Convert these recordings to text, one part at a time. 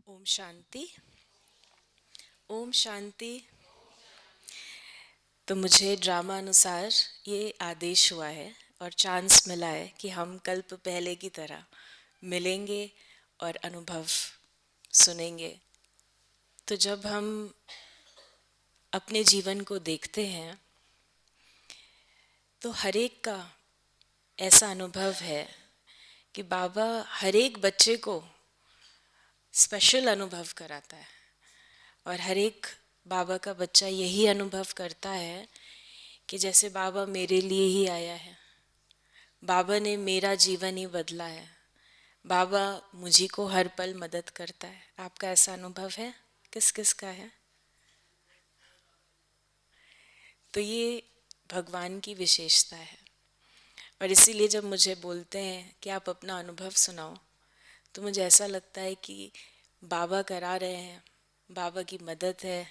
ओम शांति। ओम शांति। तो मुझे ड्रामा अनुसार ये आदेश हुआ है और चांस मिला है कि हम कल्प पहले की तरह मिलेंगे और अनुभव सुनेंगे। तो जब हम अपने जीवन को देखते हैं तो हर एक का ऐसा अनुभव है कि बाबा हर एक बच्चे को स्पेशल अनुभव कराता है और हर एक बाबा का बच्चा यही अनुभव करता है कि जैसे बाबा मेरे लिए ही आया है, बाबा ने मेरा जीवन ही बदला है, बाबा मुझी को हर पल मदद करता है। आपका ऐसा अनुभव है? किस किस का है? तो ये भगवान की विशेषता है। और इसीलिए जब मुझे बोलते हैं कि आप अपना अनुभव सुनाओ तो मुझे ऐसा लगता है कि बाबा करा रहे हैं, बाबा की मदद है,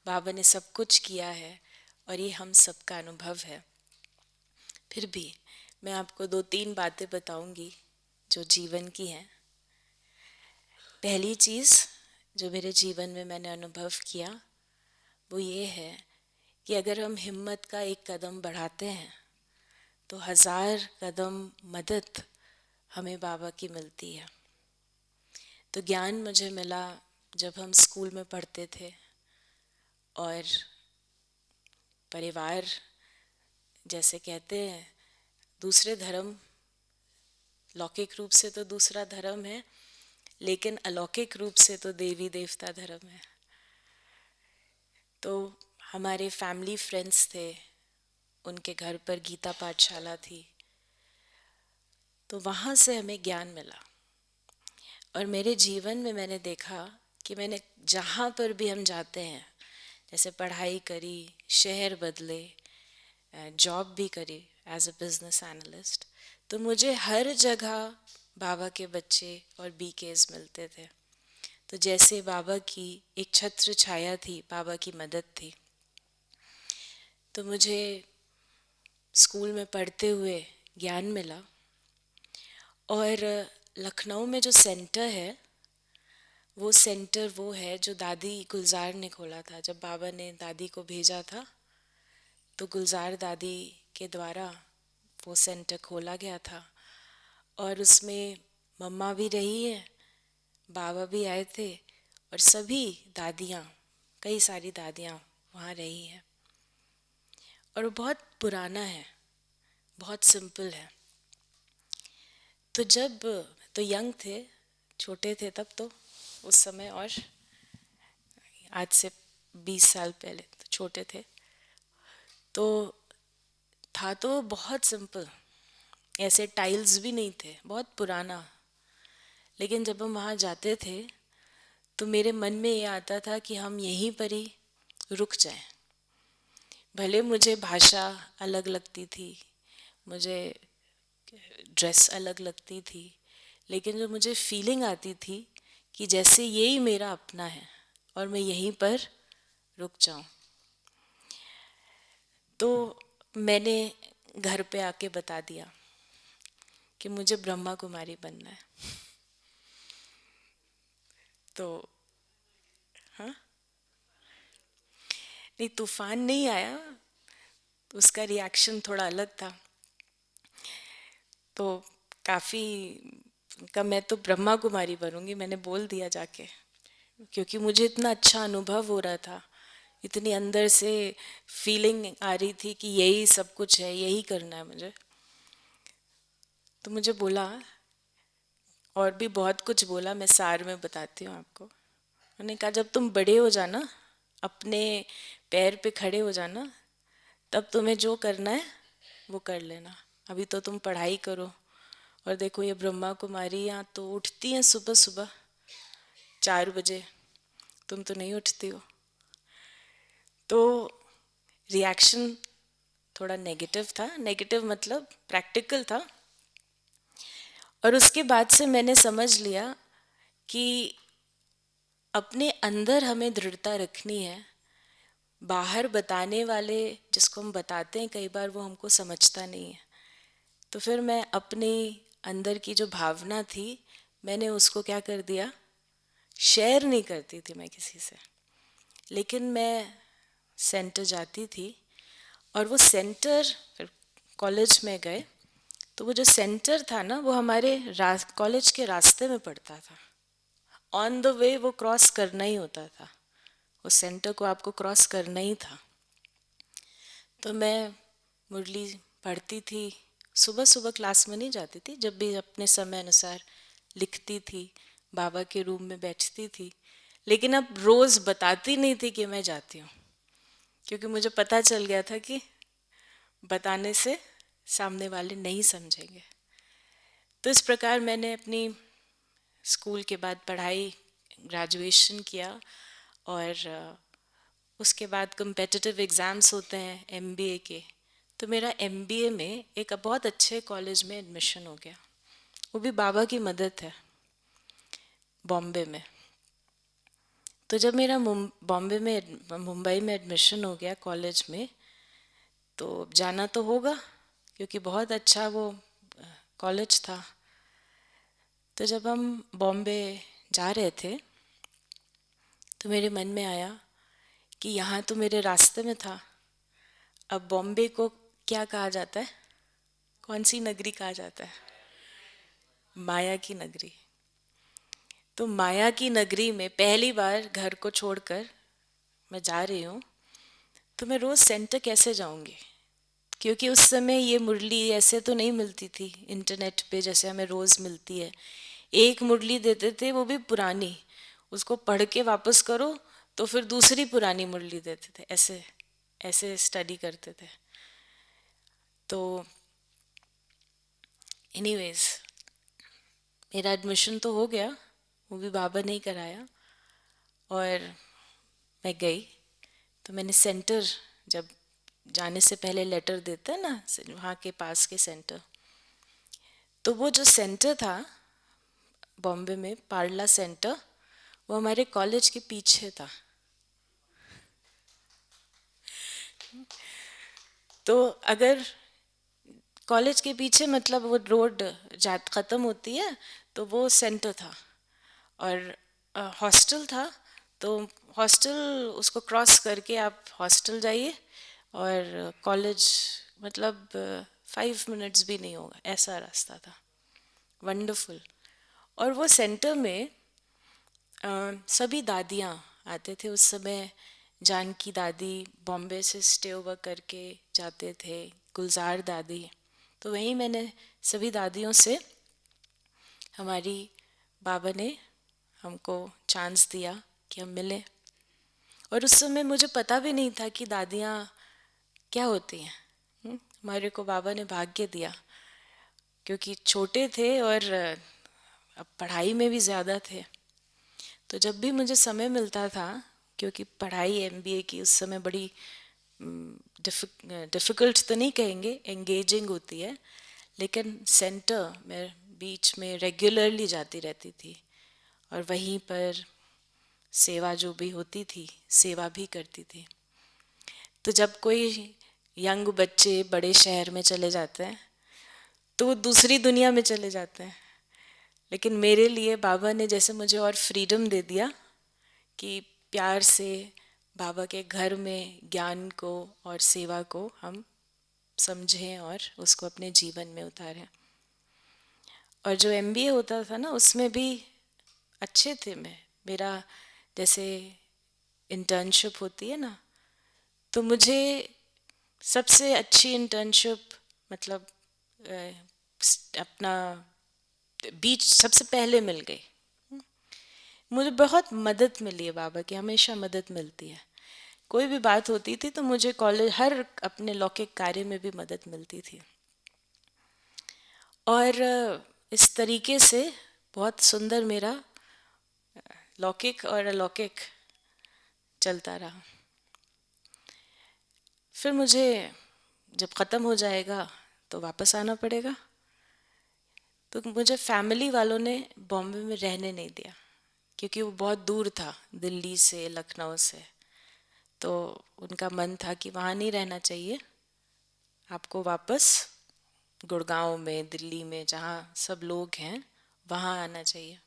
बाबा ने सब कुछ किया है और ये हम सबका अनुभव है। फिर भी मैं आपको 2-3 बातें बताऊंगी जो जीवन की हैं। पहली चीज़ जो मेरे जीवन में मैंने अनुभव किया वो ये है कि अगर हम हिम्मत का एक कदम बढ़ाते हैं तो 1000 कदम मदद हमें बाबा की मिलती है। तो ज्ञान मुझे मिला जब हम स्कूल में पढ़ते थे और परिवार जैसे कहते हैं दूसरे धर्म, लौकिक रूप से तो दूसरा धर्म है लेकिन अलौकिक रूप से तो देवी देवता धर्म है। तो हमारे फैमिली फ्रेंड्स थे, उनके घर पर गीता पाठशाला थी, तो वहाँ से हमें ज्ञान मिला। और मेरे जीवन में मैंने देखा कि मैंने जहाँ पर भी हम जाते हैं, जैसे पढ़ाई करी, शहर बदले, जॉब भी करी एज अ बिजनेस एनालिस्ट, तो मुझे हर जगह बाबा के बच्चे और बीकेज मिलते थे। तो जैसे बाबा की एक छत्र छाया थी, बाबा की मदद थी। तो मुझे स्कूल में पढ़ते हुए ज्ञान मिला। और लखनऊ में जो सेंटर है वो है जो दादी गुलजार ने खोला था। जब बाबा ने दादी को भेजा था तो गुलजार दादी के द्वारा वो सेंटर खोला गया था और उसमें मम्मा भी रही है, बाबा भी आए थे और सभी दादियाँ, कई सारी दादियाँ वहाँ रही हैं। और वो बहुत पुराना है, बहुत सिंपल है। तो जब तो यंग थे, छोटे थे तब तो उस समय, और आज से 20 साल पहले तो छोटे थे। तो था तो बहुत सिंपल, ऐसे टाइल्स भी नहीं थे, बहुत पुराना। लेकिन जब हम वहाँ जाते थे तो मेरे मन में ये आता था कि हम यहीं पर ही रुक जाएं। भले मुझे भाषा अलग लगती थी, मुझे ड्रेस अलग लगती थी, लेकिन जो मुझे फीलिंग आती थी कि जैसे यही मेरा अपना है और मैं यहीं पर रुक जाऊं। तो मैंने घर पे आके बता दिया कि मुझे ब्रह्मा कुमारी बनना है। तो हाँ, नहीं, तूफान नहीं आया, तो उसका रिएक्शन थोड़ा अलग था। तो काफ़ी का मैं तो ब्रह्मा कुमारी बनूंगी, मैंने बोल दिया जाके, क्योंकि मुझे इतना अच्छा अनुभव हो रहा था, इतनी अंदर से फीलिंग आ रही थी कि यही सब कुछ है, यही करना है मुझे। तो मुझे बोला, और भी बहुत कुछ बोला, मैं सार में बताती हूँ आपको। उन्होंने कहा जब तुम बड़े हो जाना, अपने पैर पे खड़े हो जाना, तब तुम्हें जो करना है वो कर लेना। अभी तो तुम पढ़ाई करो। और देखो ये ब्रह्मा कुमारी यहाँ तो उठती हैं सुबह सुबह 4 बजे, तुम तो नहीं उठती हो। तो रिएक्शन थोड़ा नेगेटिव था, नेगेटिव मतलब प्रैक्टिकल था। और उसके बाद से मैंने समझ लिया कि अपने अंदर हमें दृढ़ता रखनी है। बाहर बताने वाले जिसको हम बताते हैं कई बार वो हमको समझता नहीं है। तो फिर मैं अपने अंदर की जो भावना थी मैंने उसको क्या कर दिया, शेयर नहीं करती थी मैं किसी से, लेकिन मैं सेंटर जाती थी। और वो सेंटर, फिर कॉलेज में गए तो वो जो सेंटर था ना, वो हमारे कॉलेज के रास्ते में पड़ता था। ऑन द वे वो क्रॉस करना ही होता था, उस सेंटर को आपको क्रॉस करना ही था। तो मैं मुरली पढ़ती थी, सुबह सुबह क्लास में नहीं जाती थी, जब भी अपने समय अनुसार लिखती थी, बाबा के रूम में बैठती थी। लेकिन अब रोज़ बताती नहीं थी कि मैं जाती हूँ, क्योंकि मुझे पता चल गया था कि बताने से सामने वाले नहीं समझेंगे। तो इस प्रकार मैंने अपनी स्कूल के बाद पढ़ाई, ग्रेजुएशन किया। और उसके बाद कम्पेटिटिव एग्ज़ाम्स होते हैं एमबीए के। तो मेरा एमबीए में एक बहुत अच्छे कॉलेज में एडमिशन हो गया, वो भी बाबा की मदद है, बॉम्बे में। तो जब मेरा मुंबई में एडमिशन हो गया कॉलेज में, तो जाना तो होगा, क्योंकि बहुत अच्छा वो कॉलेज था। तो जब हम बॉम्बे जा रहे थे तो मेरे मन में आया कि यहाँ तो मेरे रास्ते में था, अब बॉम्बे को क्या कहा जाता है, कौन सी नगरी कहा जाता है? माया की नगरी। तो माया की नगरी में पहली बार घर को छोड़कर मैं जा रही हूँ, तो मैं रोज़ सेंटर कैसे जाऊँगी? क्योंकि उस समय ये मुरली ऐसे तो नहीं मिलती थी इंटरनेट पे जैसे हमें रोज़ मिलती है। एक मुरली देते थे, वो भी पुरानी, उसको पढ़ के वापस करो तो फिर दूसरी पुरानी मुरली देते थे। ऐसे ऐसे स्टडी करते थे। तो एनीवेज, मेरा एडमिशन तो हो गया, वो भी बाबा ने ही कराया। और मैं गई, तो मैंने सेंटर, जब जाने से पहले लेटर देते हैं ना वहाँ के पास के सेंटर, तो वो जो सेंटर था बॉम्बे में, पार्ला सेंटर, वो हमारे कॉलेज के पीछे था। तो अगर कॉलेज के पीछे मतलब वो रोड जात ख़त्म होती है तो वो सेंटर था। और हॉस्टल था, तो हॉस्टल उसको क्रॉस करके आप हॉस्टल जाइए, और कॉलेज मतलब 5 मिनट्स भी नहीं होगा, ऐसा रास्ता था। वंडरफुल। और वो सेंटर में सभी दादियाँ आते थे उस समय। जानकी दादी बॉम्बे से स्टे ओवर करके जाते थे, गुलजार दादी। तो वहीं मैंने सभी दादियों से, हमारी बाबा ने हमको चांस दिया कि हम मिलें। और उस समय मुझे पता भी नहीं था कि दादियाँ क्या होती हैं। हमारे को बाबा ने भाग्य दिया, क्योंकि छोटे थे और अब पढ़ाई में भी ज़्यादा थे। तो जब भी मुझे समय मिलता था, क्योंकि पढ़ाई एमबीए की उस समय बड़ी डिफ़िकल्ट तो नहीं कहेंगे, एंगेजिंग होती है, लेकिन सेंटर में बीच में रेगुलरली जाती रहती थी। और वहीं पर सेवा जो भी होती थी, सेवा भी करती थी। तो जब कोई यंग बच्चे बड़े शहर में चले जाते हैं तो वो दूसरी दुनिया में चले जाते हैं, लेकिन मेरे लिए बाबा ने जैसे मुझे और फ्रीडम दे दिया कि प्यार से बाबा के घर में ज्ञान को और सेवा को हम समझें और उसको अपने जीवन में उतारें। और जो एमबीए होता था ना, उसमें भी अच्छे थे। मेरा जैसे इंटर्नशिप होती है ना, तो मुझे सबसे अच्छी इंटर्नशिप मतलब अपना बीच सबसे पहले मिल गई। मुझे बहुत मदद मिली है बाबा की, हमेशा मदद मिलती है। कोई भी बात होती थी तो मुझे कॉलेज हर अपने लौकिक कार्य में भी मदद मिलती थी। और इस तरीके से बहुत सुंदर मेरा लौकिक और अलौकिक चलता रहा। फिर मुझे जब ख़त्म हो जाएगा तो वापस आना पड़ेगा। तो मुझे फैमिली वालों ने बॉम्बे में रहने नहीं दिया, क्योंकि वो बहुत दूर था दिल्ली से, लखनऊ से। तो उनका मन था कि वहाँ नहीं रहना चाहिए, आपको वापस गुड़गांव में, दिल्ली में, जहाँ सब लोग हैं, वहाँ आना चाहिए।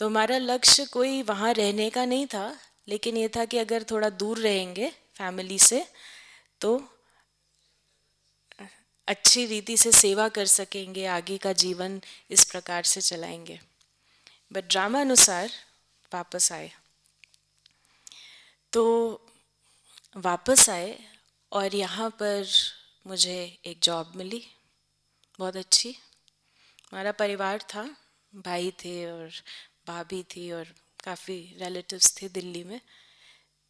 तो हमारा लक्ष्य कोई वहाँ रहने का नहीं था, लेकिन ये था कि अगर थोड़ा दूर रहेंगे फैमिली से तो अच्छी रीति से सेवा कर सकेंगे, आगे का जीवन इस प्रकार से चलाएंगे। बट ड्रामा अनुसार वापस आए। तो वापस आए और यहाँ पर मुझे एक जॉब मिली, बहुत अच्छी। हमारा परिवार था, भाई थे और भाभी थी और काफ़ी रिलेटिव्स थे दिल्ली में,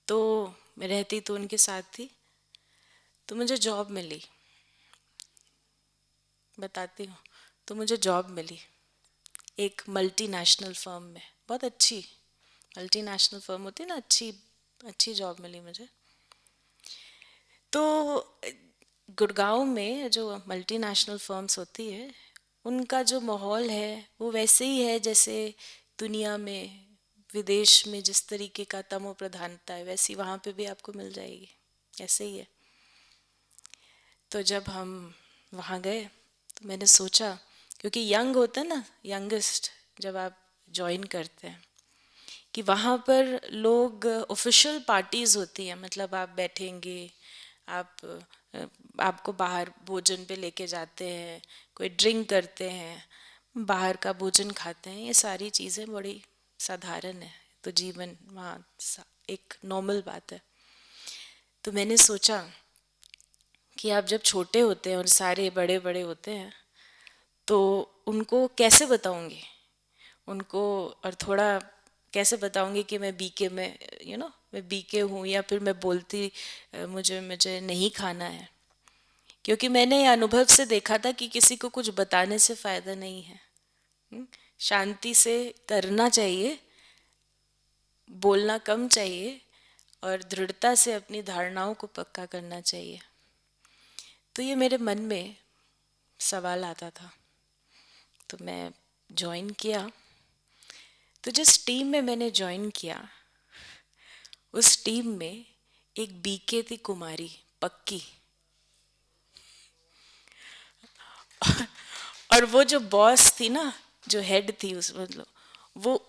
तो मैं रहती तो उनके साथ थी। तो मुझे जॉब मिली, बताती हूँ। तो मुझे जॉब मिली एक मल्टीनेशनल फर्म में, बहुत अच्छी मल्टीनेशनल फर्म होती है ना, अच्छी अच्छी जॉब मिली मुझे। तो गुड़गांव में जो मल्टीनेशनल फर्म्स होती है, उनका जो माहौल है वो वैसे ही है जैसे दुनिया में, विदेश में जिस तरीके का तमो प्रधानता है, वैसी वहाँ पे भी आपको मिल जाएगी, ऐसे ही है। तो जब हम वहाँ गए तो मैंने सोचा, क्योंकि यंग होता है ना, यंगेस्ट जब आप ज्वाइन करते हैं, कि वहाँ पर लोग ऑफिशियल पार्टीज़ होती हैं, मतलब आप बैठेंगे, आप आपको बाहर भोजन पे लेके जाते हैं, कोई ड्रिंक करते हैं, बाहर का भोजन खाते हैं, ये सारी चीज़ें बड़ी साधारण है। तो जीवन वहाँ एक नॉर्मल बात है। तो मैंने सोचा कि आप जब छोटे होते हैं और सारे बड़े बड़े होते हैं तो उनको कैसे बताऊंगी, उनको, और थोड़ा कैसे बताऊंगी कि मैं बीके में, मैं बीके हूँ, या फिर मैं बोलती मुझे मुझे नहीं खाना है। क्योंकि मैंने ये अनुभव से देखा था कि किसी को कुछ बताने से फ़ायदा नहीं है। शांति से करना चाहिए, बोलना कम चाहिए और दृढ़ता से अपनी धारणाओं को पक्का करना चाहिए। तो ये मेरे मन में सवाल आता था, तो मैं ज्वाइन किया। तो जिस टीम में मैंने ज्वाइन किया, उस टीम में एक बीके थी कुमारी, पक्की। और वो जो बॉस थी ना, जो हेड थी उस, मतलब वो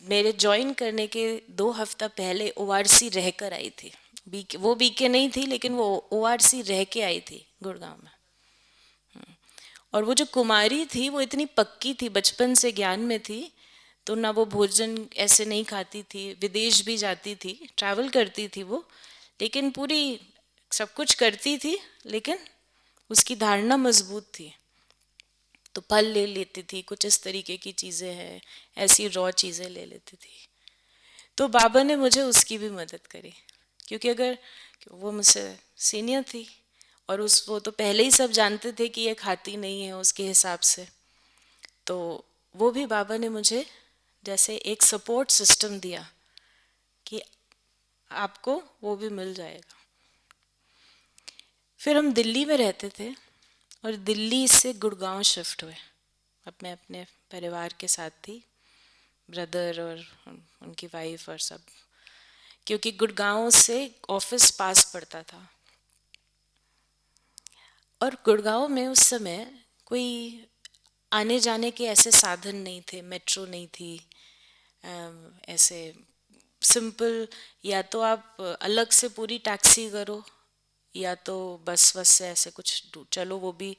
मेरे ज्वाइन करने के 2 हफ्ता पहले ओआरसी रहकर आई थी। बीके, वो बीके नहीं थी, लेकिन वो ओआरसी रह के आई थी गुड़गांव में। और वो जो कुमारी थी वो इतनी पक्की थी, बचपन से ज्ञान में थी। तो ना वो भोजन ऐसे नहीं खाती थी, विदेश भी जाती थी, ट्रैवल करती थी वो, लेकिन पूरी सब कुछ करती थी, लेकिन उसकी धारणा मजबूत थी। तो फल ले लेती थी, कुछ इस तरीके की चीज़ें हैं, ऐसी रॉ चीज़ें ले लेती थी। तो बाबा ने मुझे उसकी भी मदद करी, क्योंकि अगर वो मुझसे सीनियर थी और उस वो तो पहले ही सब जानते थे कि ये खाती नहीं है उसके हिसाब से। तो वो भी बाबा ने मुझे जैसे एक सपोर्ट सिस्टम दिया कि आपको वो भी मिल जाएगा। फिर हम दिल्ली में रहते थे और दिल्ली से गुड़गांव शिफ्ट हुए। अब मैं अपने परिवार के साथ थी, ब्रदर और उनकी वाइफ और सब, क्योंकि गुड़गांव से ऑफिस पास पड़ता था। और गुड़गांव में उस समय कोई आने जाने के ऐसे साधन नहीं थे, मेट्रो नहीं थी, ऐसे सिंपल, या तो आप अलग से पूरी टैक्सी करो, या तो बस बस से ऐसे कुछ चलो, वो भी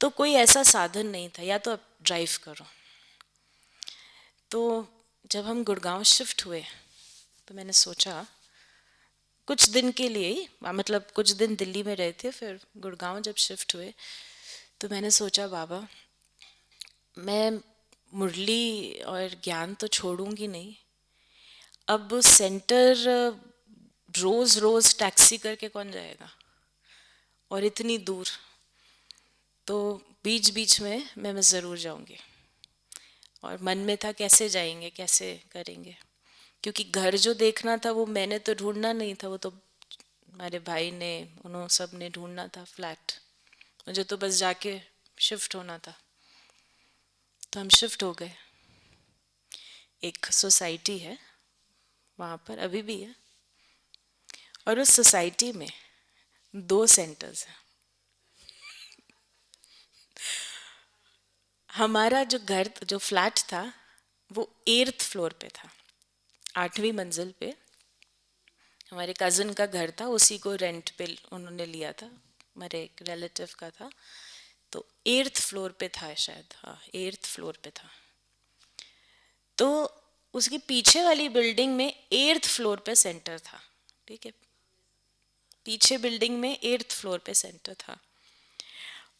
तो कोई ऐसा साधन नहीं था, या तो आप ड्राइव करो। तो जब हम गुड़गांव शिफ्ट हुए तो मैंने सोचा, कुछ दिन के लिए ही, मतलब कुछ दिन दिल्ली में रहे थे, फिर गुड़गांव जब शिफ्ट हुए तो मैंने सोचा, बाबा मैं मुरली और ज्ञान तो छोड़ूंगी नहीं। अब सेंटर रोज रोज टैक्सी करके कौन जाएगा, और इतनी दूर। तो बीच बीच में मैं ज़रूर जाऊंगी। और मन में था कैसे जाएंगे, कैसे करेंगे, क्योंकि घर जो देखना था वो मैंने तो ढूंढना नहीं था, वो तो हमारे भाई ने, उन्होंने सब ने ढूंढना था फ्लैट। मुझे तो बस जाके शिफ्ट होना था। तो हम शिफ्ट हो गए। एक सोसाइटी है वहाँ पर, अभी भी है, और उस सोसाइटी में 2 सेंटर्स हैं। हमारा जो घर, जो फ्लैट था, वो 8th फ्लोर पे था, 8वीं मंजिल पे। हमारे कज़न का घर था, उसी को रेंट पे उन्होंने लिया था, हमारे एक रिलेटिव का था। तो 8th फ्लोर पे था शायद, हाँ 8th फ्लोर पे था। तो उसकी पीछे वाली बिल्डिंग में 8th फ्लोर पे सेंटर था, ठीक है, पीछे बिल्डिंग में 8th फ्लोर पे सेंटर था।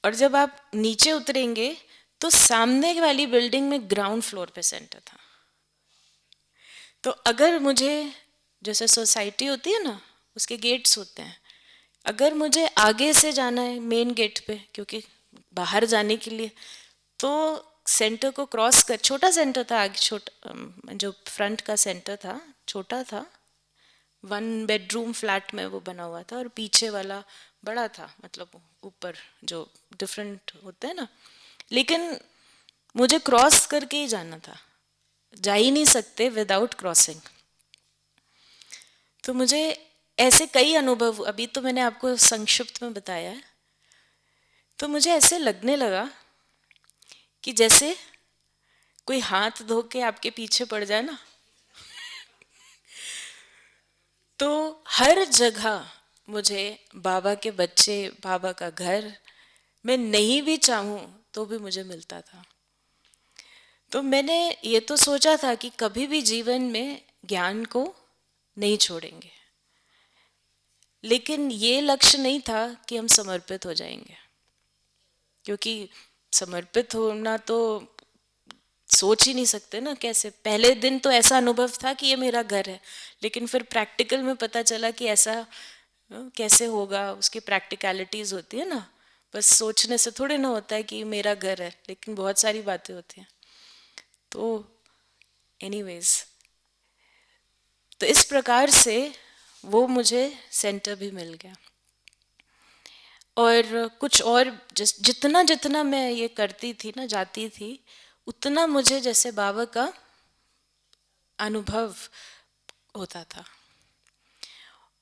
और जब आप नीचे उतरेंगे तो सामने वाली बिल्डिंग में ग्राउंड फ्लोर पे सेंटर था। तो अगर मुझे, जैसे सोसाइटी होती है ना, उसके गेट्स होते हैं, अगर मुझे आगे से जाना है मेन गेट पे, क्योंकि बाहर जाने के लिए, तो सेंटर को क्रॉस कर, छोटा सेंटर था आगे, छोटा जो फ्रंट का सेंटर था छोटा था, 1 बेडरूम फ्लैट में वो बना हुआ था, और पीछे वाला बड़ा था, मतलब ऊपर जो डिफरेंट होते हैं ना। लेकिन मुझे क्रॉस करके ही जाना था, जा ही नहीं सकते विदाउट क्रॉसिंग। तो मुझे ऐसे कई अनुभव, अभी तो मैंने आपको संक्षिप्त में बताया है, तो मुझे ऐसे लगने लगा कि जैसे कोई हाथ धो के आपके पीछे पड़ जाए ना, तो हर जगह मुझे बाबा के बच्चे, बाबा का घर, मैं नहीं भी चाहूँ तो भी मुझे मिलता था। तो मैंने ये तो सोचा था कि कभी भी जीवन में ज्ञान को नहीं छोड़ेंगे, लेकिन ये लक्ष्य नहीं था कि हम समर्पित हो जाएंगे, क्योंकि समर्पित होना तो सोच ही नहीं सकते ना कैसे। पहले दिन तो ऐसा अनुभव था कि ये मेरा घर है, लेकिन फिर प्रैक्टिकल में पता चला कि ऐसा कैसे होगा, उसकी प्रैक्टिकलिटीज होती है ना, बस सोचने से थोड़े ना होता है कि मेरा घर है, लेकिन बहुत सारी बातें होती हैं। तो एनीवेज, तो इस प्रकार से वो मुझे सेंटर भी मिल गया। और कुछ और जितना जितना मैं ये करती थी ना, जाती थी, उतना मुझे जैसे बाबा का अनुभव होता था।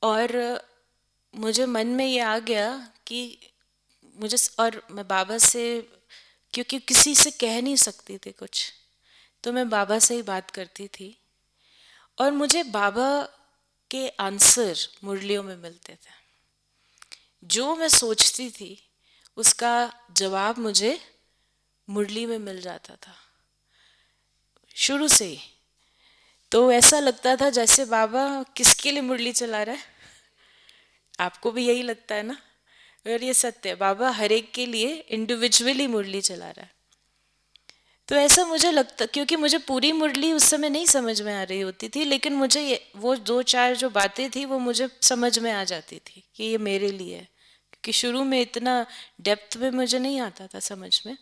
और मुझे मन में ये आ गया कि मुझे, और मैं बाबा से, क्योंकि किसी से कह नहीं सकती थी कुछ, तो मैं बाबा से ही बात करती थी, और मुझे बाबा के आंसर मुरलियों में मिलते थे। जो मैं सोचती थी उसका जवाब मुझे मुरली में मिल जाता था शुरू से ही। तो ऐसा लगता था जैसे बाबा किसके लिए मुरली चला रहा है। आपको भी यही लगता है ना? और ये सत्य है, बाबा हर एक के लिए इंडिविजुअली मुरली चला रहा है। तो ऐसा मुझे लगता, क्योंकि मुझे पूरी मुरली उस समय नहीं समझ में आ रही होती थी, लेकिन मुझे वो दो चार जो बातें थी वो मुझे समझ में आ जाती थी कि ये मेरे लिए है, क्योंकि शुरू में इतना डेप्थ में मुझे नहीं आता था समझ में।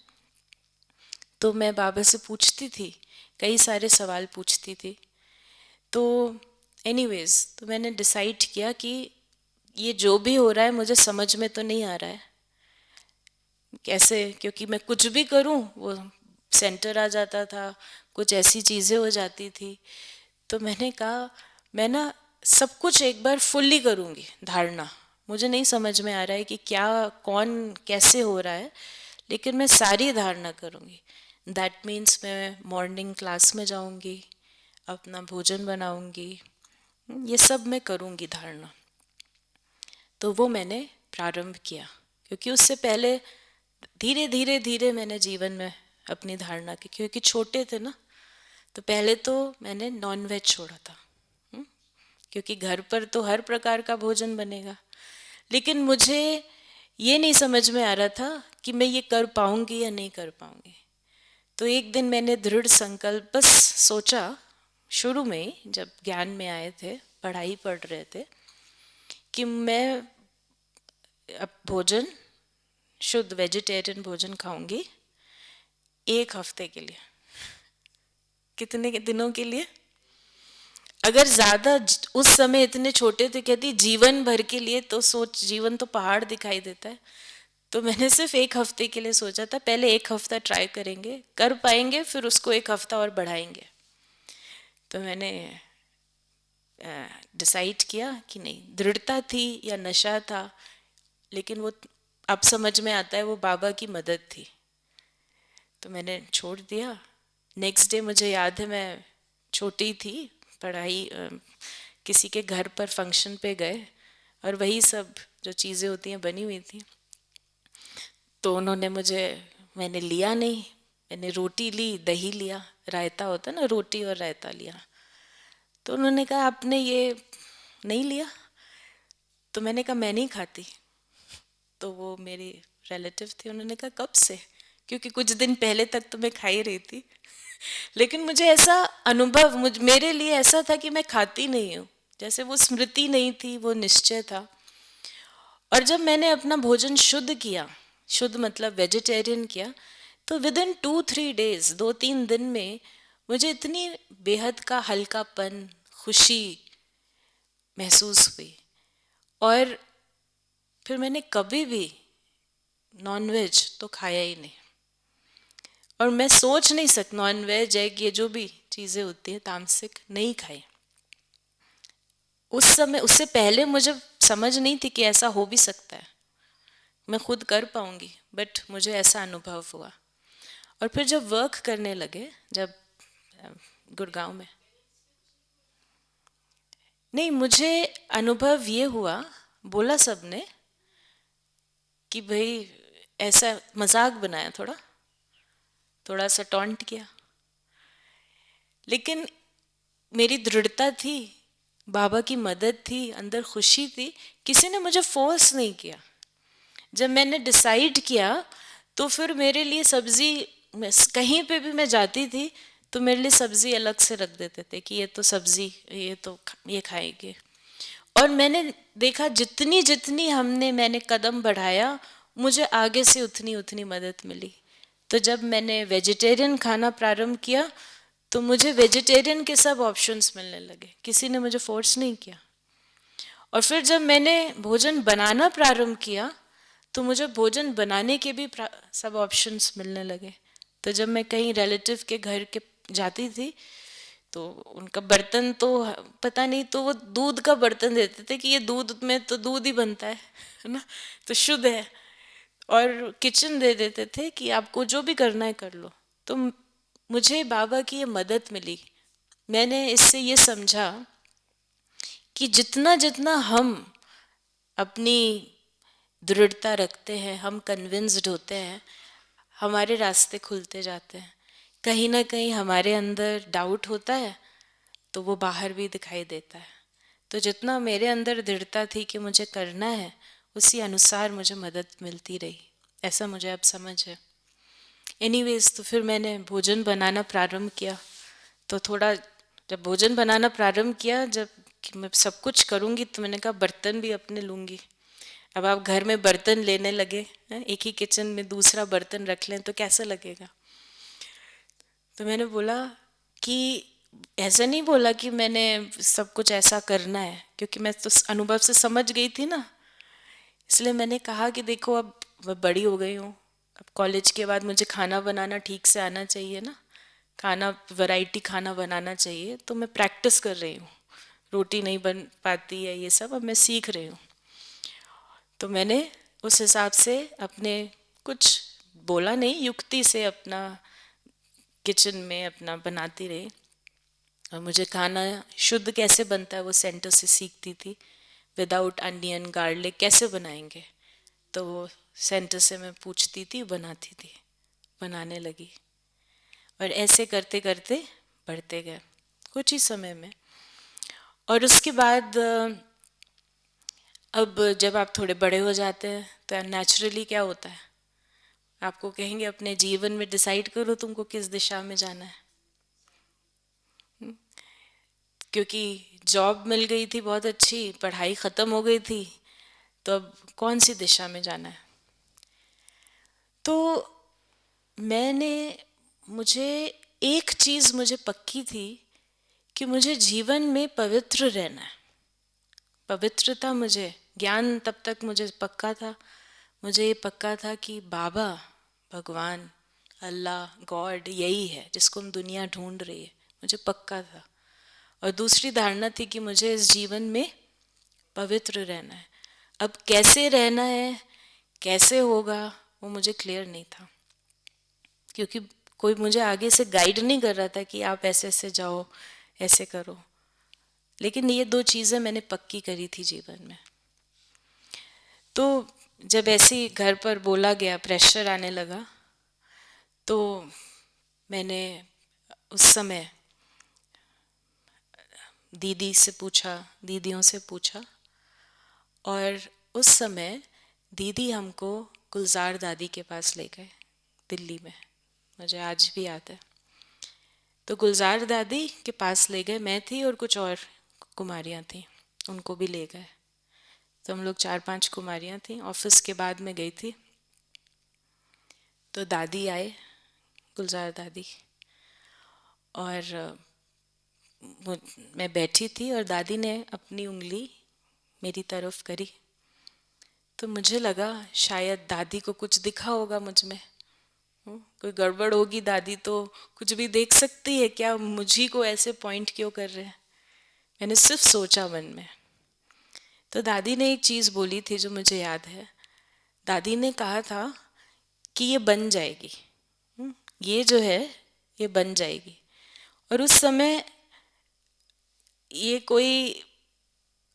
तो मैं बाबा से पूछती थी, कई सारे सवाल पूछती थी। तो एनीवेज, तो मैंने डिसाइड किया कि ये जो भी हो रहा है मुझे समझ में तो नहीं आ रहा है कैसे, क्योंकि मैं कुछ भी करूं वो सेंटर आ जाता था, कुछ ऐसी चीज़ें हो जाती थी। तो मैंने कहा मैं ना सब कुछ एक बार फुल्ली करूंगी धारणा। मुझे नहीं समझ में आ रहा है कि क्या, कौन, कैसे हो रहा है, लेकिन मैं सारी धारणा करूंगी। दैट मीन्स मैं मॉर्निंग क्लास में जाऊंगी, अपना भोजन बनाऊंगी, ये सब मैं करूंगी धारणा। तो वो मैंने प्रारंभ किया, क्योंकि उससे पहले धीरे धीरे धीरे मैंने जीवन में अपनी धारणा की, क्योंकि छोटे थे ना, तो पहले तो मैंने नॉन वेज छोड़ा था। क्योंकि घर पर तो हर प्रकार का भोजन बनेगा, लेकिन मुझे ये नहीं समझ में आ रहा था कि मैं ये कर पाऊंगी या नहीं कर पाऊंगी। तो एक दिन मैंने दृढ़ संकल्प बस सोचा, शुरू में जब ज्ञान में आए थे, पढ़ाई पढ़ रहे थे, कि मैं अब भोजन, शुद्ध वेजिटेरियन भोजन खाऊंगी 1 हफ्ते के लिए। कितने दिनों के लिए? अगर ज्यादा, उस समय इतने छोटे थे, कहती जीवन भर के लिए, तो सोच, जीवन तो पहाड़ दिखाई देता है। तो मैंने सिर्फ 1 हफ्ते के लिए सोचा था, पहले 1 हफ्ता ट्राई करेंगे, कर पाएंगे फिर उसको 1 हफ्ता और बढ़ाएंगे। तो मैंने डिसाइड किया कि नहीं, दृढ़ता थी या नशा था, लेकिन वो अब समझ में आता है वो बाबा की मदद थी। तो मैंने छोड़ दिया नेक्स्ट डे मुझे याद है, मैं छोटी थी, पढ़ाई किसी के घर पर फंक्शन पे गए और वही सब जो चीज़ें होती हैं बनी हुई थी। तो उन्होंने मुझे, मैंने लिया नहीं, मैंने रोटी ली, दही लिया, रायता होता है ना, रोटी और रायता लिया। तो उन्होंने कहा आपने ये नहीं लिया? तो मैंने कहा मैं नहीं खाती। तो वो मेरी रिलेटिव थी, उन्होंने कहा कब से? क्योंकि कुछ दिन पहले तक तो मैं खा ही रही थी। लेकिन मुझे ऐसा अनुभव, मेरे लिए ऐसा था कि मैं खाती नहीं हूँ, जैसे वो स्मृति नहीं थी, वो निश्चय था। और जब मैंने अपना भोजन शुद्ध किया, शुद्ध मतलब वेजिटेरियन किया, तो विद इन 2-3 डेज, 2-3 दिन में मुझे इतनी बेहद का हल्कापन, खुशी महसूस हुई। और फिर मैंने कभी भी नॉन वेज तो खाया ही नहीं। और मैं सोच नहीं सकती, नॉन वेज एग ये जो भी चीज़ें होती हैं तामसिक नहीं खाई। उस समय, उससे पहले मुझे समझ नहीं थी कि ऐसा हो भी सकता है, मैं खुद कर पाऊंगी, बट मुझे ऐसा अनुभव हुआ। और फिर जब वर्क करने लगे, जब गुड़गांव में, नहीं, मुझे अनुभव ये हुआ, बोला सबने कि भाई ऐसा मजाक बनाया, थोड़ा थोड़ा सा टॉन्ट किया, लेकिन मेरी दृढ़ता थी, बाबा की मदद थी, अंदर खुशी थी, किसी ने मुझे फोर्स नहीं किया। जब मैंने डिसाइड किया तो फिर मेरे लिए सब्जी, कहीं पे भी मैं जाती थी तो मेरे लिए सब्जी अलग से रख देते थे कि ये तो सब्जी, ये तो ये खाएंगे। और मैंने देखा जितनी जितनी मैंने कदम बढ़ाया, मुझे आगे से उतनी उतनी मदद मिली। तो जब मैंने वेजिटेरियन खाना प्रारंभ किया तो मुझे वेजिटेरियन के सब ऑप्शंस मिलने लगे, किसी ने मुझे फोर्स नहीं किया। और फिर जब मैंने भोजन बनाना प्रारंभ किया तो मुझे भोजन बनाने के भी सब ऑप्शंस मिलने लगे। तो जब मैं कहीं रिलेटिव के घर के जाती थी तो उनका बर्तन तो पता नहीं, तो वो दूध का बर्तन देते थे कि ये दूध में तो दूध ही बनता है ना, तो शुद्ध है। और किचन दे देते थे कि आपको जो भी करना है कर लो। तो मुझे बाबा की ये मदद मिली। मैंने इससे ये समझा कि जितना जितना हम अपनी दृढ़ता रखते हैं, हम कन्विंस्ड होते हैं, हमारे रास्ते खुलते जाते हैं। कहीं ना कहीं हमारे अंदर डाउट होता है तो वो बाहर भी दिखाई देता है। तो जितना मेरे अंदर दृढ़ता थी कि मुझे करना है, उसी अनुसार मुझे मदद मिलती रही, ऐसा मुझे अब समझ है। एनीवेज, तो फिर मैंने भोजन बनाना प्रारंभ किया। तो थोड़ा, जब भोजन बनाना प्रारंभ किया, जब कि मैं सब कुछ करूँगी, तो मैंने कहा बर्तन भी अपने लूँगी। अब आप घर में बर्तन लेने लगे हैं, एक ही किचन में दूसरा बर्तन रख लें तो कैसा लगेगा। तो मैंने बोला कि ऐसा नहीं बोला कि मैंने सब कुछ ऐसा करना है, क्योंकि मैं तो अनुभव से समझ गई थी ना। इसलिए मैंने कहा कि देखो अब मैं बड़ी हो गई हूँ, अब कॉलेज के बाद मुझे खाना बनाना ठीक से आना चाहिए ना, खाना वैरायटी खाना बनाना चाहिए। तो मैं प्रैक्टिस कर रही हूँ, रोटी नहीं बन पाती है ये सब, अब मैं सीख रही हूँ। तो मैंने उस हिसाब से अपने कुछ बोला नहीं, युक्ति से अपना किचन में अपना बनाती रही। और मुझे खाना शुद्ध कैसे बनता है वो सेंटर से सीखती थी। विदाउट अनियन गार्लिक कैसे बनाएंगे, तो वो सेंटर से मैं पूछती थी, बनाती थी, बनाने लगी। और ऐसे करते करते बढ़ते गए कुछ ही समय में। और उसके बाद अब जब आप थोड़े बड़े हो जाते हैं तो नेचुरली क्या होता है, आपको कहेंगे अपने जीवन में डिसाइड करो तुमको किस दिशा में जाना है। क्योंकि जॉब मिल गई थी बहुत अच्छी, पढ़ाई ख़त्म हो गई थी, तो अब कौन सी दिशा में जाना है। तो मैंने, मुझे एक चीज़ मुझे पक्की थी कि मुझे जीवन में पवित्र रहना है। पवित्रता, मुझे ज्ञान तब तक मुझे पक्का था, मुझे ये पक्का था कि बाबा, भगवान, अल्लाह, गॉड यही है जिसको हम दुनिया ढूंढ रही है, मुझे पक्का था। और दूसरी धारणा थी कि मुझे इस जीवन में पवित्र रहना है। अब कैसे रहना है, कैसे होगा, वो मुझे क्लियर नहीं था, क्योंकि कोई मुझे आगे से गाइड नहीं कर रहा था कि आप ऐसे ऐसे जाओ, ऐसे करो। लेकिन ये दो चीज़ें मैंने पक्की करी थी जीवन में। तो जब ऐसे ही घर पर बोला गया, प्रेशर आने लगा, तो मैंने उस समय दीदी से पूछा, दीदियों से पूछा, और उस समय दीदी हमको गुलजार दादी के पास ले गए दिल्ली में, मुझे आज भी याद है। तो गुलजार दादी के पास ले गए, मैं थी और कुछ और कुमारियाँ थी, उनको भी ले गए। तो हम लोग 4-5 कुमारियाँ थी। ऑफिस के बाद में गई थी, तो दादी आए, गुलजार दादी, और मैं बैठी थी और दादी ने अपनी उंगली मेरी तरफ करी। तो मुझे लगा शायद दादी को कुछ दिखा होगा मुझ में, कोई गड़बड़ होगी, दादी तो कुछ भी देख सकती है क्या, मुझी को ऐसे पॉइंट क्यों कर रहे हैं। मैंने सिर्फ सोचा मन में। तो दादी ने एक चीज़ बोली थी जो मुझे याद है। दादी ने कहा था कि ये बन जाएगी, ये जो है ये बन जाएगी। और उस समय ये कोई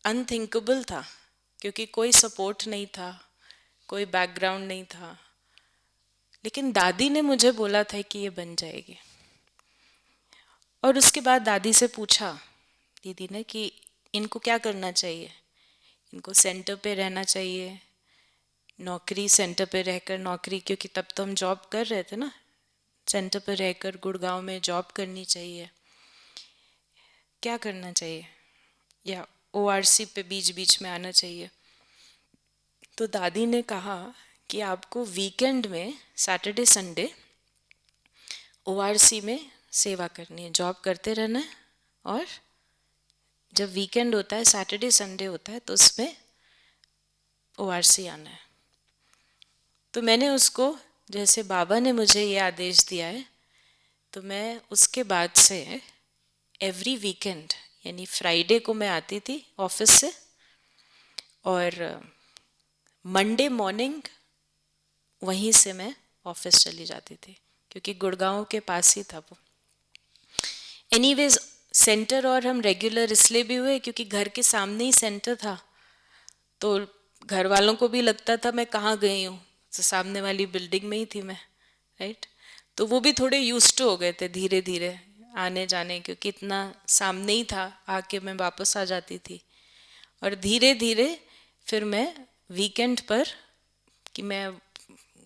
अनथिंकेबल था, क्योंकि कोई सपोर्ट नहीं था, कोई बैकग्राउंड नहीं था। लेकिन दादी ने मुझे बोला था कि ये बन जाएगी। और उसके बाद दादी से पूछा दीदी ने कि इनको क्या करना चाहिए, इनको सेंटर पे रहना चाहिए, नौकरी सेंटर पे रहकर नौकरी, क्योंकि तब तो हम जॉब कर रहे थे ना, सेंटर पे रहकर गुड़गांव में जॉब करनी चाहिए, क्या करना चाहिए, या ओआरसी पे बीच बीच में आना चाहिए। तो दादी ने कहा कि आपको वीकेंड में सैटरडे संडे ओआरसी में सेवा करनी है, जॉब करते रहना है, और जब वीकेंड होता है, सैटरडे संडे होता है, तो उसमें ओआरसी आना है। तो मैंने उसको, जैसे बाबा ने मुझे ये आदेश दिया है, तो मैं उसके बाद से एवरी वीकेंड, यानी फ्राइडे को मैं आती थी ऑफिस से, और मंडे मॉर्निंग वहीं से मैं ऑफिस चली जाती थी, क्योंकि गुड़गांव के पास ही था वो। एनीवेज सेंटर और हम रेगुलर इसलिए भी हुए क्योंकि घर के सामने ही सेंटर था, तो घर वालों को भी लगता था मैं कहाँ गई हूँ, तो सामने वाली बिल्डिंग में ही थी मैं, राइट। तो वो भी थोड़े यूज्ड टू हो गए थे धीरे धीरे आने जाने, क्योंकि इतना सामने ही था, आके मैं वापस आ जाती थी। और धीरे धीरे फिर मैं वीकेंड पर, कि मैं,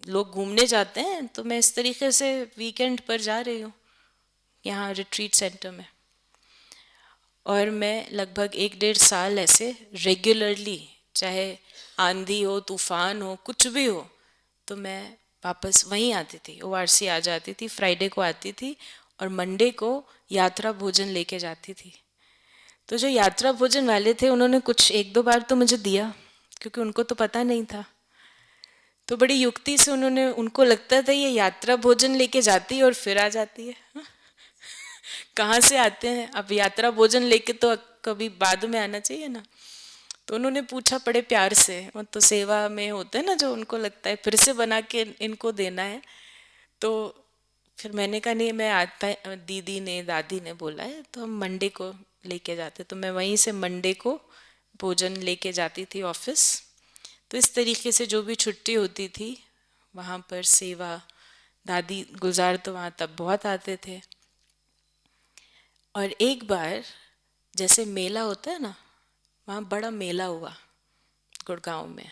लोग घूमने जाते हैं तो मैं इस तरीके से वीकेंड पर जा रही हूँ यहाँ रिट्रीट सेंटर में। और मैं लगभग 1-1.5 साल ऐसे रेगुलरली, चाहे आंधी हो, तूफान हो, कुछ भी हो, तो मैं वापस वहीं आती थी, ओआरसी आ जाती थी, फ्राइडे को आती थी, और मंडे को यात्रा भोजन लेके जाती थी। तो जो यात्रा भोजन वाले थे उन्होंने कुछ 1-2 बार तो मुझे दिया, क्योंकि उनको तो पता नहीं था। तो बड़ी युक्ति से उन्होंने, उनको लगता था ये यात्रा भोजन लेके जाती है और फिर आ जाती है, कहाँ से आते हैं, अब यात्रा भोजन लेके तो कभी बाद में आना चाहिए ना। तो उन्होंने पूछा बड़े प्यार से, वो तो सेवा में होते हैं ना, जो उनको लगता है फिर से बना के इनको देना है। तो फिर मैंने कहा नहीं, मैं आता है, दीदी ने दादी ने बोला है तो हम मंडे को लेके जाते, तो मैं वहीं से मंडे को भोजन लेके जाती थी ऑफिस। तो इस तरीके से जो भी छुट्टी होती थी वहाँ पर सेवा, दादी गुलजार तो वहाँ तब बहुत आते थे। और एक बार जैसे मेला होता है ना, वहाँ बड़ा मेला हुआ गुड़गांव में,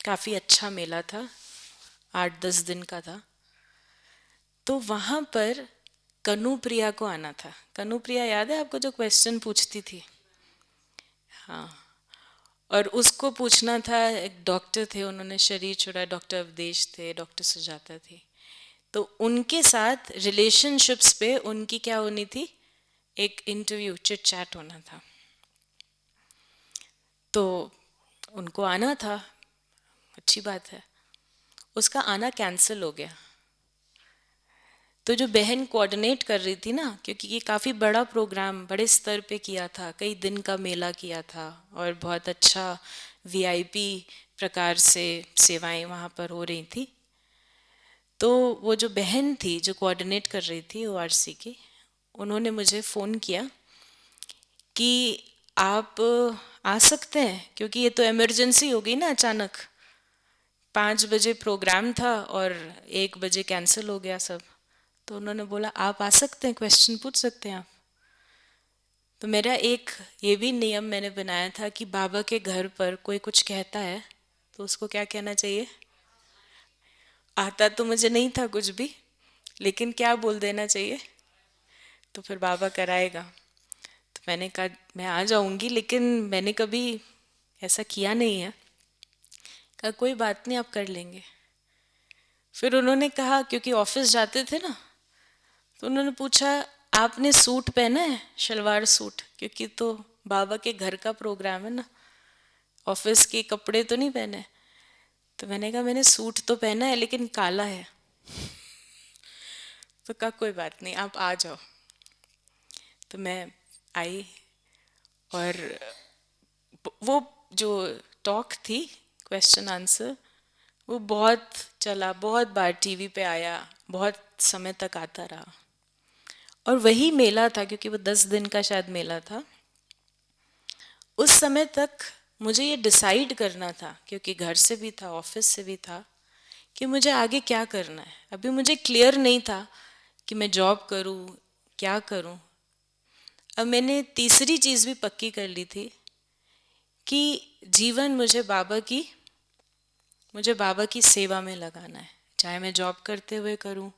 काफ़ी अच्छा मेला था, 8-10 दिन का था। तो वहाँ पर कनुप्रिया को आना था। कनुप्रिया याद है आपको, जो क्वेश्चन पूछती थी? हाँ। और उसको पूछना था, एक डॉक्टर थे, उन्होंने शरीर छोड़ा, डॉक्टर अवधेश थे, डॉक्टर सुजाता थी। तो उनके साथ रिलेशनशिप्स पे उनकी क्या होनी थी, एक इंटरव्यू, चिट चैट होना था। तो उनको आना था, अच्छी बात है। उसका आना कैंसिल हो गया। तो जो बहन कोऑर्डिनेट कर रही थी ना, क्योंकि ये काफ़ी बड़ा प्रोग्राम, बड़े स्तर पे किया था, कई दिन का मेला किया था, और बहुत अच्छा वीआईपी प्रकार से सेवाएं वहाँ पर हो रही थी। तो वो जो बहन थी जो कोऑर्डिनेट कर रही थी ओआरसी की, उन्होंने मुझे फ़ोन किया कि आप आ सकते हैं, क्योंकि ये तो इमरजेंसी हो गई ना अचानक। 5 बजे प्रोग्राम था और 1 बजे कैंसिल हो गया सब। तो उन्होंने बोला आप आ सकते हैं, क्वेश्चन पूछ सकते हैं आप। तो मेरा एक ये भी नियम मैंने बनाया था कि बाबा के घर पर कोई कुछ कहता है तो उसको क्या कहना चाहिए। आता तो मुझे नहीं था कुछ भी, लेकिन क्या बोल देना चाहिए, तो फिर बाबा कराएगा। तो मैंने कहा मैं आ जाऊंगी, लेकिन मैंने कभी ऐसा किया नहीं है। कहा कोई बात नहीं, आप कर लेंगे। फिर उन्होंने कहा, क्योंकि ऑफिस जाते थे ना, तो उन्होंने पूछा आपने सूट पहना है, शलवार सूट, क्योंकि तो बाबा के घर का प्रोग्राम है ना, ऑफिस के कपड़े तो नहीं पहने। तो मैंने कहा मैंने सूट तो पहना है लेकिन काला है। तो कहा कोई बात नहीं, आप आ जाओ। तो मैं आई और वो जो टॉक थी, क्वेश्चन आंसर, वो बहुत चला, बहुत बार टीवी पे आया, बहुत समय तक आता रहा। और वही मेला था, क्योंकि वो 10 दिन का शायद मेला था। उस समय तक मुझे ये डिसाइड करना था, क्योंकि घर से भी था ऑफिस से भी था, कि मुझे आगे क्या करना है। अभी मुझे क्लियर नहीं था कि मैं जॉब करूं, क्या करूं। अब मैंने तीसरी चीज़ भी पक्की कर ली थी कि जीवन मुझे बाबा की सेवा में लगाना है, चाहे मैं जॉब करते हुए करूं,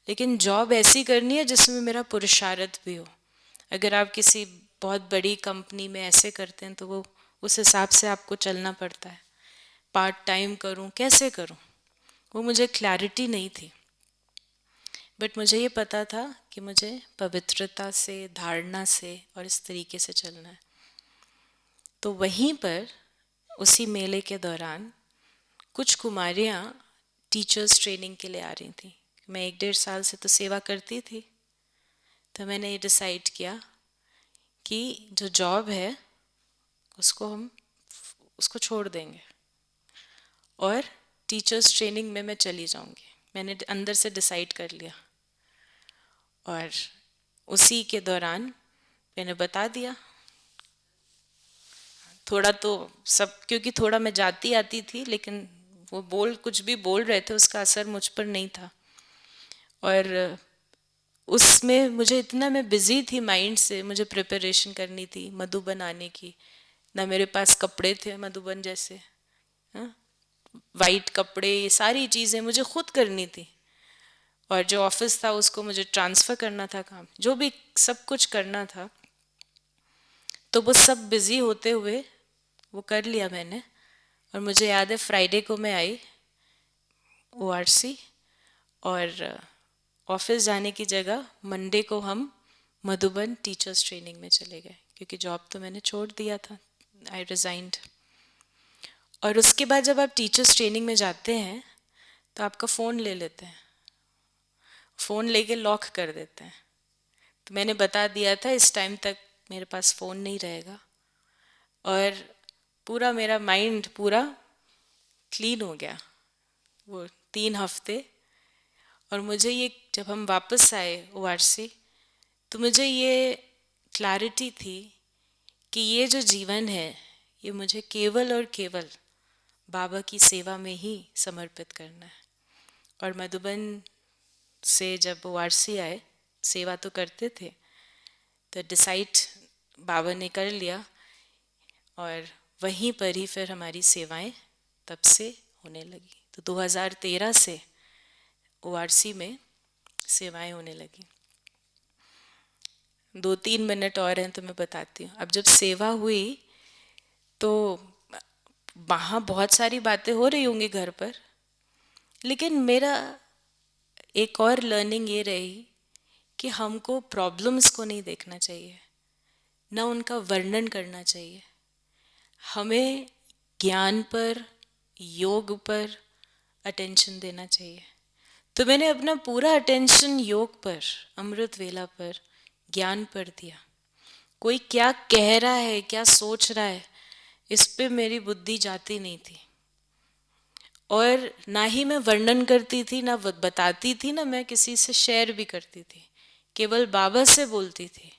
लेकिन जॉब ऐसी करनी है जिसमें मेरा पुरुषार्थ भी हो। अगर आप किसी बहुत बड़ी कंपनी में ऐसे करते हैं तो वो उस हिसाब से आपको चलना पड़ता है। पार्ट टाइम करूं, कैसे करूं, वो मुझे क्लैरिटी नहीं थी। बट मुझे ये पता था कि मुझे पवित्रता से, धारणा से और इस तरीके से चलना है। तो वहीं पर उसी मेले के दौरान कुछ कुमारियाँ टीचर्स ट्रेनिंग के लिए आ रही थी। मैं 1-1.5 साल से तो सेवा करती थी। तो मैंने ये डिसाइड किया कि जो जॉब है हम उसको छोड़ देंगे और टीचर्स ट्रेनिंग में मैं चली जाऊंगी। मैंने अंदर से डिसाइड कर लिया। और उसी के दौरान मैंने बता दिया थोड़ा तो सब, क्योंकि थोड़ा मैं जाती आती थी, लेकिन वो कुछ भी बोल रहे थे उसका असर मुझ पर नहीं था। और उसमें मुझे इतना, मैं बिजी थी माइंड से, मुझे प्रिपरेशन करनी थी मधुबन आने की। ना मेरे पास कपड़े थे मधुबन जैसे, हाँ, वाइट कपड़े, ये सारी चीज़ें मुझे खुद करनी थी। और जो ऑफिस था उसको मुझे ट्रांसफ़र करना था काम, जो भी सब कुछ करना था। तो वो सब बिज़ी होते हुए वो कर लिया मैंने। और मुझे याद है फ्राइडे को मैं आई ओआरसी, और ऑफिस जाने की जगह मंडे को हम मधुबन टीचर्स ट्रेनिंग में चले गए, क्योंकि जॉब तो मैंने छोड़ दिया था, आई रिज़ाइंड। और उसके बाद जब आप टीचर्स ट्रेनिंग में जाते हैं तो आपका फ़ोन ले लेते हैं, फ़ोन लेके लॉक कर देते हैं। तो मैंने बता दिया था इस टाइम तक मेरे पास फ़ोन नहीं रहेगा। और पूरा मेरा माइंड पूरा क्लीन हो गया वो 3 हफ्ते। और मुझे ये, जब हम वापस आए ओआरसी, तो मुझे ये क्लैरिटी थी कि ये जो जीवन है ये मुझे केवल और केवल बाबा की सेवा में ही समर्पित करना है। और मधुबन से जब ओआरसी आए, सेवा तो करते थे, तो डिसाइड बाबा ने कर लिया। और वहीं पर ही फिर हमारी सेवाएं तब से होने लगी। तो 2013 से ओआरसी में सेवाएं होने लगी। 2-3 मिनट और हैं तो मैं बताती हूँ। अब जब सेवा हुई तो वहाँ बहुत सारी बातें हो रही होंगी घर पर, लेकिन मेरा एक और लर्निंग ये रही कि हमको प्रॉब्लम्स को नहीं देखना चाहिए, ना उनका वर्णन करना चाहिए। हमें ज्ञान पर, योग पर अटेंशन देना चाहिए। तो मैंने अपना पूरा अटेंशन योग पर, अमृत वेला पर, ज्ञान पर दिया। कोई क्या कह रहा है, क्या सोच रहा है, इस पे मेरी बुद्धि जाती नहीं थी। और ना ही मैं वर्णन करती थी, ना बताती थी, ना मैं किसी से शेयर भी करती थी, केवल बाबा से बोलती थी।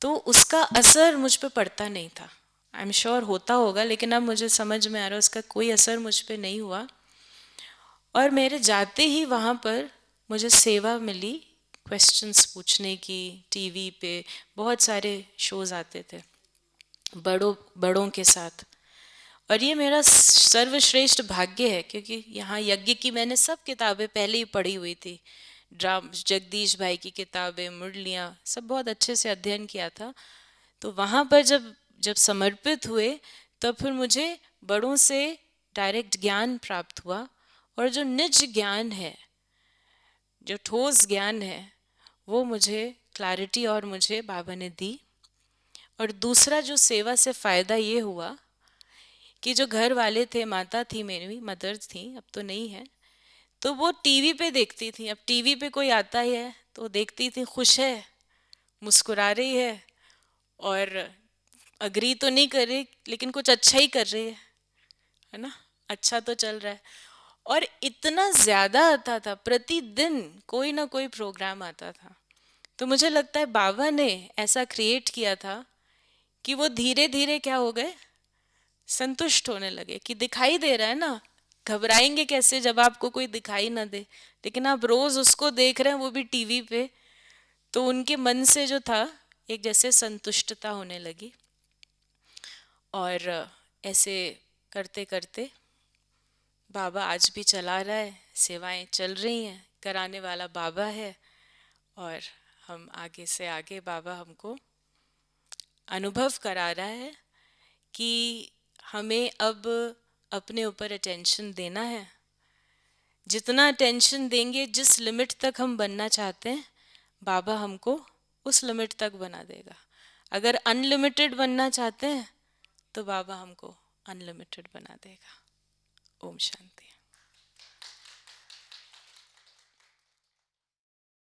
तो उसका असर मुझ पे पड़ता नहीं था। आई एम श्योर होता होगा, लेकिन अब मुझे समझ में आ रहा है उसका कोई असर मुझ पे नहीं हुआ। और मेरे जाते ही वहाँ पर मुझे सेवा मिली क्वेश्चंस पूछने की। टीवी पे बहुत सारे शोज आते थे बड़ों बड़ों के साथ। और ये मेरा सर्वश्रेष्ठ भाग्य है, क्योंकि यहाँ यज्ञ की मैंने सब किताबें पहले ही पढ़ी हुई थी। ड्राम जगदीश भाई की किताबें, मुरलियाँ, सब बहुत अच्छे से अध्ययन किया था। तो वहाँ पर जब जब समर्पित हुए, तब फिर मुझे बड़ों से डायरेक्ट ज्ञान प्राप्त हुआ। और जो निज ज्ञान है, जो ठोस ज्ञान है, वो मुझे क्लैरिटी और मुझे बाबा ने दी। और दूसरा जो सेवा से फ़ायदा ये हुआ कि जो घर वाले थे, माता थी, मेरी मदर थी, अब तो नहीं है, तो वो टीवी पे देखती थी। अब टीवी पे कोई आता ही है तो देखती थी, खुश है, मुस्कुरा रही है, और अग्री तो नहीं कर रही, लेकिन कुछ अच्छा ही कर रही है ना, अच्छा तो चल रहा है। और इतना ज़्यादा आता था, प्रतिदिन कोई ना कोई प्रोग्राम आता था। तो मुझे लगता है बाबा ने ऐसा क्रिएट किया था कि वो धीरे धीरे क्या हो गए, संतुष्ट होने लगे कि दिखाई दे रहा है ना, घबराएंगे कैसे जब आपको कोई दिखाई ना दे, लेकिन आप रोज उसको देख रहे हैं, वो भी टीवी पे। तो उनके मन से जो था, एक जैसे संतुष्टता होने लगी। और ऐसे करते करते बाबा आज भी चला रहा है, सेवाएं चल रही हैं, कराने वाला बाबा है। और हम आगे से आगे, बाबा हमको अनुभव करा रहा है कि हमें अब अपने ऊपर अटेंशन देना है। जितना अटेंशन देंगे, जिस लिमिट तक हम बनना चाहते हैं, बाबा हमको उस लिमिट तक बना देगा। अगर अनलिमिटेड बनना चाहते हैं, तो बाबा हमको अनलिमिटेड बना देगा। ओम शांति।